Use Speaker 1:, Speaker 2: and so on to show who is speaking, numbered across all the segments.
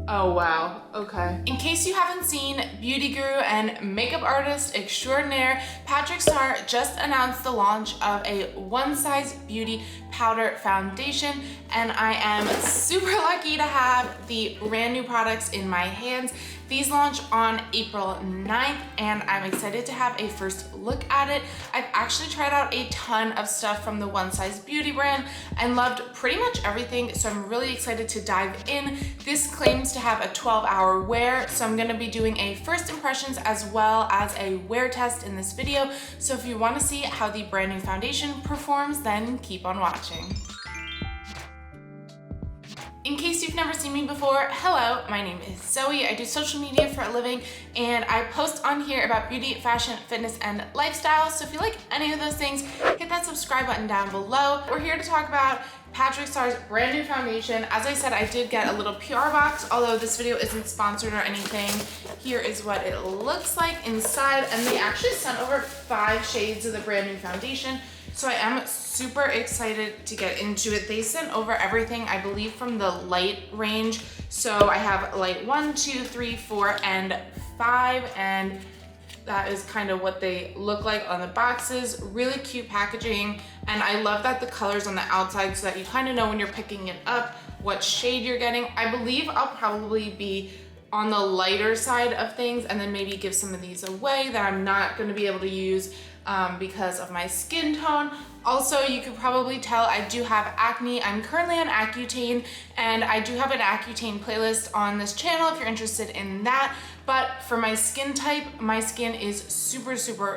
Speaker 1: Oh wow, okay. In case you haven't seen, beauty guru and makeup artist extraordinaire Patrick Starrr just announced the launch of a One Size Beauty powder foundation, and I am super lucky to have the brand new products in my hands. These launch on April 9th, and I'm excited to have a first look at it. I've actually tried out a ton of stuff from the One Size Beauty brand and loved pretty much everything, so I'm really excited to dive in. This claims to have a 12-hour wear, so I'm gonna be doing a first impressions as well as a wear test in this video. So if you wanna see how the brand new foundation performs, then keep on watching. In case you've never seen me before, hello, my name is Zoe. I do social media for a living, and I post on here about beauty, fashion, fitness, and lifestyle. So if you like any of those things, hit that subscribe button down below. We're here to talk about Patrick Starr's brand new foundation. As I said, I did get a little PR box, although this video isn't sponsored or anything. Here is what it looks like inside, and they actually sent over 5 shades of the brand new foundation. So I am super excited to get into it. They sent over everything, I believe, from the light range. So I have light 1, 2, 3, 4, and 5, and that is kind of what they look like on the boxes. Really cute packaging, and I love that the color's on the outside so that you kind of know when you're picking it up what shade you're getting. I believe I'll probably be on the lighter side of things and then maybe give some of these away that I'm not going to be able to use because of my skin tone. Also, you could probably tell I do have acne. I'm currently on Accutane, and I do have an Accutane playlist on this channel if you're interested in that. But for my skin type, my skin is super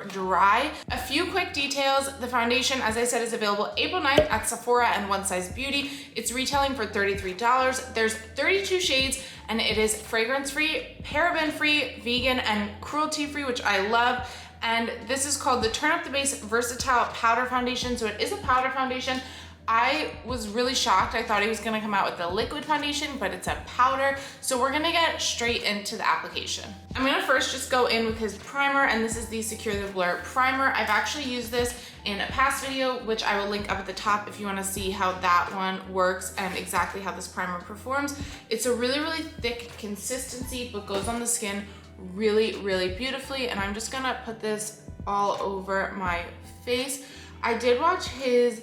Speaker 1: dry. A few quick details. The foundation, as I said, is available April 9th at Sephora and One Size Beauty. It's retailing for $33. There's 32 shades, and it is fragrance-free, paraben-free, vegan, and cruelty-free, which I love. And this is called the Turn Up the Base Versatile Powder Foundation. So it is a powder foundation. I was really shocked. I thought he was gonna come out with a liquid foundation, but it's a powder. So we're gonna get straight into the application. I'm gonna first just go in with his primer, and this is the Secure the Blur Primer. I've actually used this in a past video, which I will link up at the top if you wanna see how that one works and exactly how this primer performs. It's a really thick consistency, but goes on the skin really beautifully, and I'm just gonna put this all over my face. I did watch his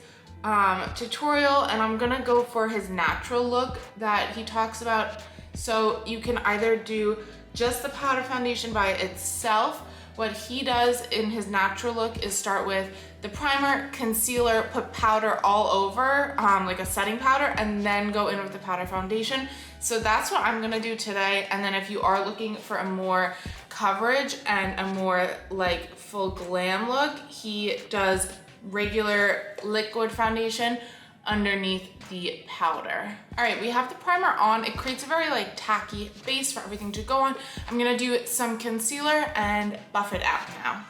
Speaker 1: tutorial, and I'm gonna go for his natural look that he talks about. So you can either do just the powder foundation by itself. What he does in his natural look is start with the primer, concealer, put powder all over, like a setting powder, and then go in with the powder foundation. So that's what I'm gonna do today. And then if you are looking for a more coverage and a more like full glam look, he does regular liquid foundation underneath the powder. All right, we have the primer on. It creates a very like tacky base for everything to go on. I'm gonna do some concealer and buff it out now.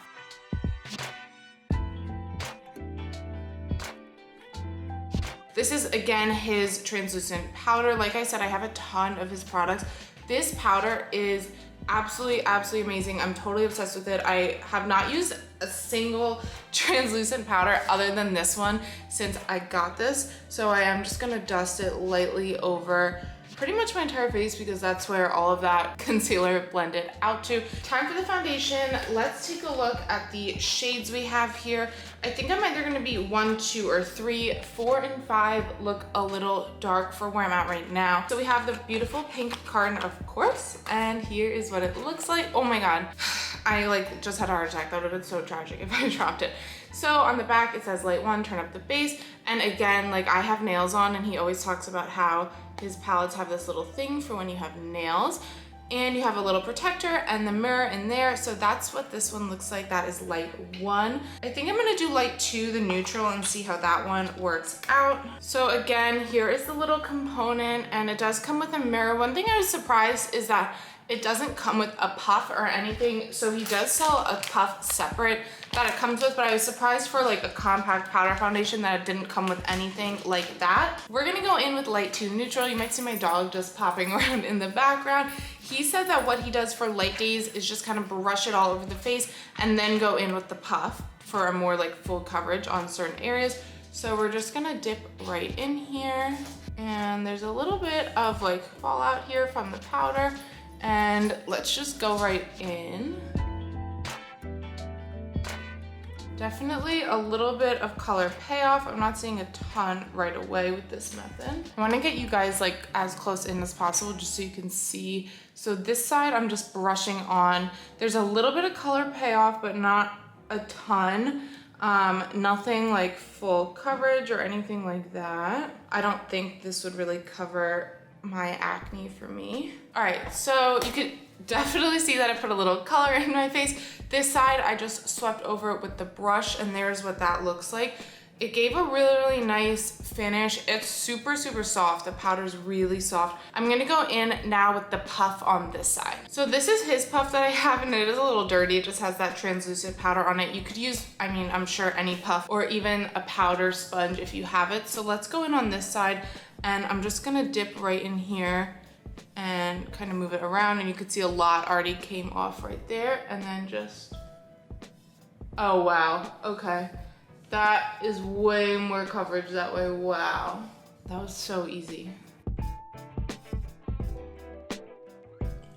Speaker 1: This is again his translucent powder. Like I said, I have a ton of his products. This powder is absolutely amazing. I'm totally obsessed with it. I have not used a single translucent powder other than this one since I got this. So I am just gonna dust it lightly over pretty much my entire face because that's where all of that concealer blended out to. Time for the foundation. Let's take a look at the shades we have here. I think I'm either gonna be 1, 2, or 3. 4 and 5 look a little dark for where I'm at right now. So we have the beautiful pink carton, of course, and here is what it looks like. Oh my God, I like just had a heart attack. That would have been so tragic if I dropped it. So on the back, it says light 1, turn up the base. And again, like I have nails on, and he always talks about how his palettes have this little thing for when you have nails. And you have a little protector and the mirror in there. So that's what this one looks like. That is light 1. I think I'm gonna do light 2, the neutral, and see how that one works out. So again, here is the little component, and it does come with a mirror. One thing I was surprised is that it doesn't come with a puff or anything. So he does sell a puff separate that it comes with, but I was surprised for like a compact powder foundation that it didn't come with anything like that. We're gonna go in with light 2 neutral. You might see my dog just popping around in the background. He said that what he does for light days is just kind of brush it all over the face and then go in with the puff for a more like full coverage on certain areas. So we're just gonna dip right in here. And there's a little bit of like fallout here from the powder, and let's just go right in. Definitely a little bit of color payoff. I'm not seeing a ton right away with this method. I want to get you guys like as close in as possible just so you can see. So this side I'm just brushing on. There's a little bit of color payoff, but not a ton. Nothing like full coverage or anything like that. I don't think this would really cover my acne for me. All right, so you could definitely see that I put a little color in my face. This side, I just swept over it with the brush, and there's what that looks like. It gave a really, really nice finish. It's super, super soft. The powder's really soft. I'm gonna go in now with the puff on this side. So this is his puff that I have, and it is a little dirty. It just has that translucent powder on it. You could use, I mean, I'm sure any puff or even a powder sponge if you have it. So let's go in on this side, and I'm just gonna dip right in here and kind of move it around, and you could see a lot already came off right there, and then just, oh wow, okay. That is way more coverage that way, wow. That was so easy.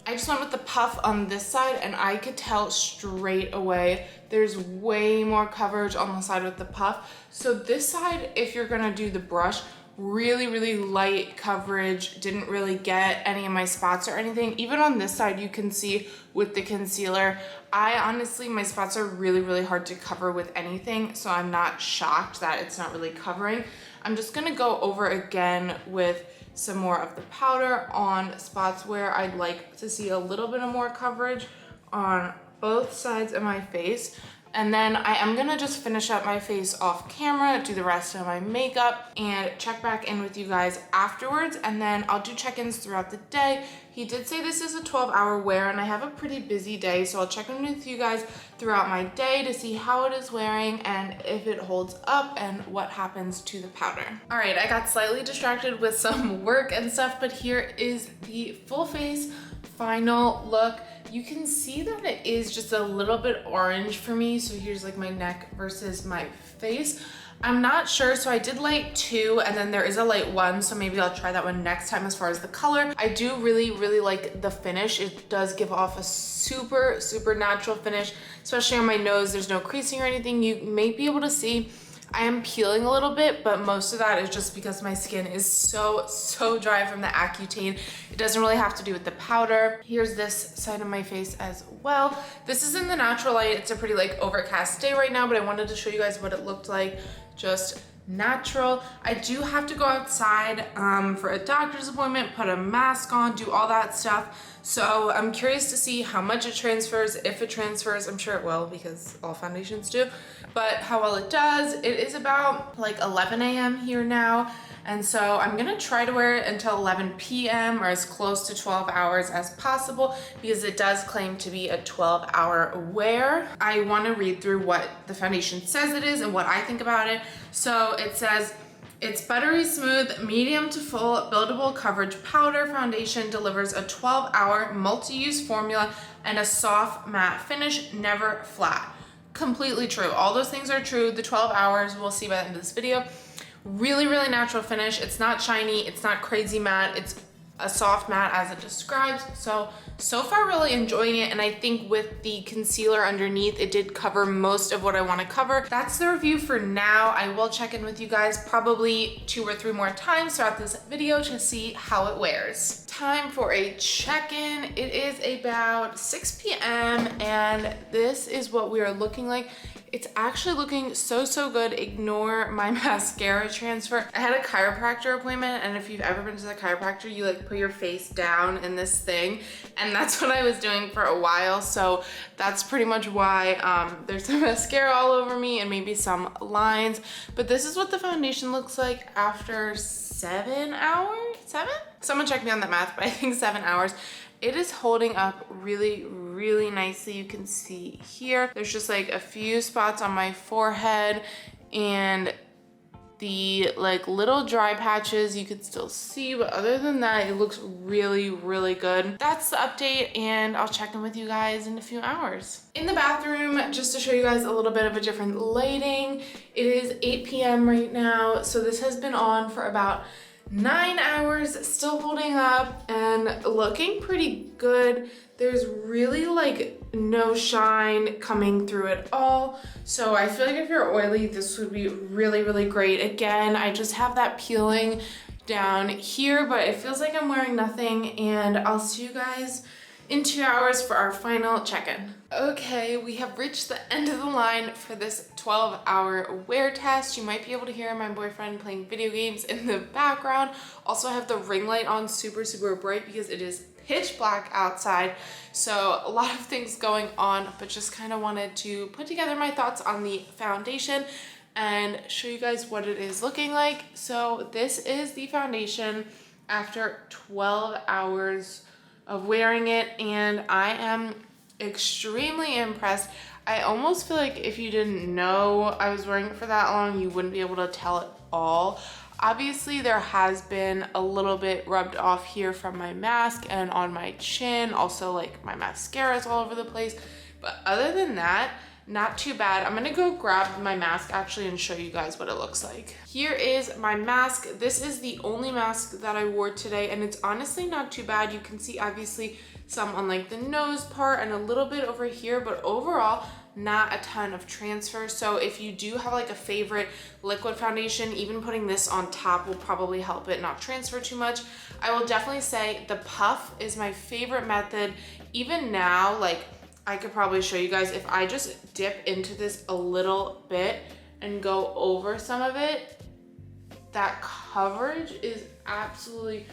Speaker 1: I just went with the puff on this side, and I could tell straight away there's way more coverage on the side with the puff. So this side, if you're gonna do the brush, really, really light coverage, didn't really get any of my spots or anything. Even on this side, you can see with the concealer, I honestly, my spots are really, really hard to cover with anything, so I'm not shocked that it's not really covering. I'm just gonna go over again with some more of the powder on spots where I'd like to see a little bit of more coverage on both sides of my face. And then I am gonna just finish up my face off camera, do the rest of my makeup, and check back in with you guys afterwards. And then I'll do check-ins throughout the day. He did say this is a 12-hour wear, and I have a pretty busy day, so I'll check in with you guys throughout my day to see how it is wearing and if it holds up and what happens to the powder. All right, I got slightly distracted with some work and stuff, but here is the full face final look. You can see that it is just a little bit orange for me. So here's like my neck versus my face. I'm not sure, so I did light 2, and then there is a light 1, so maybe I'll try that one next time as far as the color. I do really, really like the finish. It does give off a super, super natural finish, especially on my nose. There's no creasing or anything. You may be able to see I am peeling a little bit, but most of that is just because my skin is so dry from the Accutane. It doesn't really have to do with the powder. Here's this side of my face as well. This is in the natural light. It's a pretty like overcast day right now, but I wanted to show you guys what it looked like just natural. I do have to go outside for a doctor's appointment, put a mask on, do all that stuff. So I'm curious to see how much it transfers, if it transfers. I'm sure it will because all foundations do, but how well it does. It is about like 11 a.m. here now. And so I'm gonna try to wear it until 11 p.m. or as close to 12 hours as possible because it does claim to be a 12-hour wear. I wanna read through what the foundation says it is and what I think about it. So it says, it's buttery smooth, medium to full, buildable coverage powder foundation, delivers a 12-hour multi-use formula and a soft matte finish, never flat. Completely true. All those things are true. The 12 hours, we'll see by the end of this video. Really, really natural finish. It's not shiny, it's not crazy matte, it's a soft matte as it describes. So far really enjoying it, and I think with the concealer underneath, it did cover most of what I want to cover. That's the review for now. I will check in with you guys probably 2 or 3 more times throughout this video to see how it wears. Time for a check-in. It is about 6 p.m. and this is what we are looking like. It's actually looking so good. Ignore my mascara transfer. I had a chiropractor appointment, and if you've ever been to the chiropractor, you like put your face down in this thing, and that's what I was doing for a while. So that's pretty much why there's some mascara all over me and maybe some lines. But this is what the foundation looks like after 7 hours? 7? Someone check me on that math, but I think 7 hours. It is holding up really nicely. You can see here, there's just like a few spots on my forehead and the like little dry patches you could still see, but other than that, it looks really good. That's the update, and I'll check in with you guys in a few hours. In the bathroom, just to show you guys a little bit of a different lighting, it is 8 p.m. right now, so this has been on for about 9 hours, still holding up and looking pretty good. There's really like no shine coming through at all. So I feel like if you're oily, this would be really, really great. Again, I just have that peeling down here, but it feels like I'm wearing nothing, and I'll see you guys in 2 hours for our final check-in. Okay, we have reached the end of the line for this 12-hour wear test. You might be able to hear my boyfriend playing video games in the background. Also, I have the ring light on super, super bright because it is pitch black outside. So a lot of things going on, but just kind of wanted to put together my thoughts on the foundation and show you guys what it is looking like. So this is the foundation after 12 hours of wearing it, and I am extremely impressed. I almost feel like if you didn't know I was wearing it for that long, you wouldn't be able to tell at all. Obviously, there has been a little bit rubbed off here from my mask and on my chin. Also, like my mascara is all over the place. But other than that, not too bad. I'm gonna go grab my mask actually and show you guys what it looks like. Here is my mask. This is the only mask that I wore today, and it's honestly not too bad. You can see obviously some on like the nose part and a little bit over here, but overall, not a ton of transfer. So if you do have like a favorite liquid foundation, even putting this on top will probably help it not transfer too much. I will definitely say the puff is my favorite method. Even now, like I could probably show you guys if I just dip into this a little bit and go over some of it, that coverage is absolutely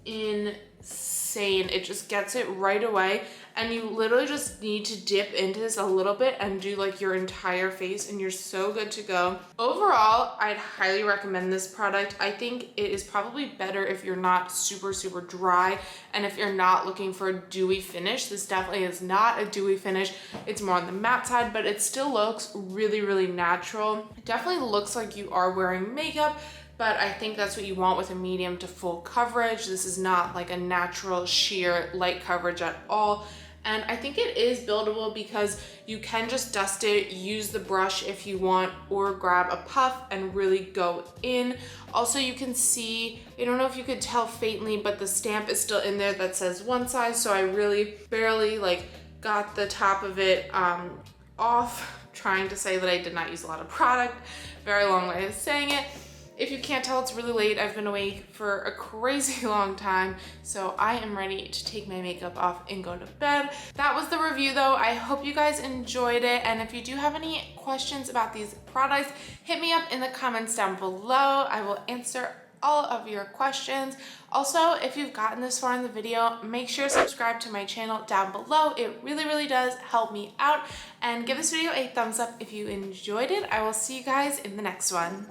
Speaker 1: insane. It just gets it right away, and you literally just need to dip into this a little bit and do like your entire face and you're so good to go. Overall, I'd highly recommend this product. I think it is probably better if you're not super, super dry and if you're not looking for a dewy finish. This definitely is not a dewy finish. It's more on the matte side, but it still looks really, really natural. It definitely looks like you are wearing makeup, but I think that's what you want with a medium to full coverage. This is not like a natural sheer light coverage at all. And I think it is buildable because you can just dust it, use the brush if you want, or grab a puff and really go in. Also, you can see, I don't know if you could tell faintly, but the stamp is still in there that says one size. So I really barely like got the top of it off, trying to say that I did not use a lot of product. Very long way of saying it. If you can't tell, it's really late. I've been awake for a crazy long time, so I am ready to take my makeup off and go to bed. That was the review though. I hope you guys enjoyed it, and if you do have any questions about these products, hit me up in the comments down below. I will answer all of your questions. Also, if you've gotten this far in the video, make sure to subscribe to my channel down below. It really, really does help me out. And give this video a thumbs up if you enjoyed it. I will see you guys in the next one.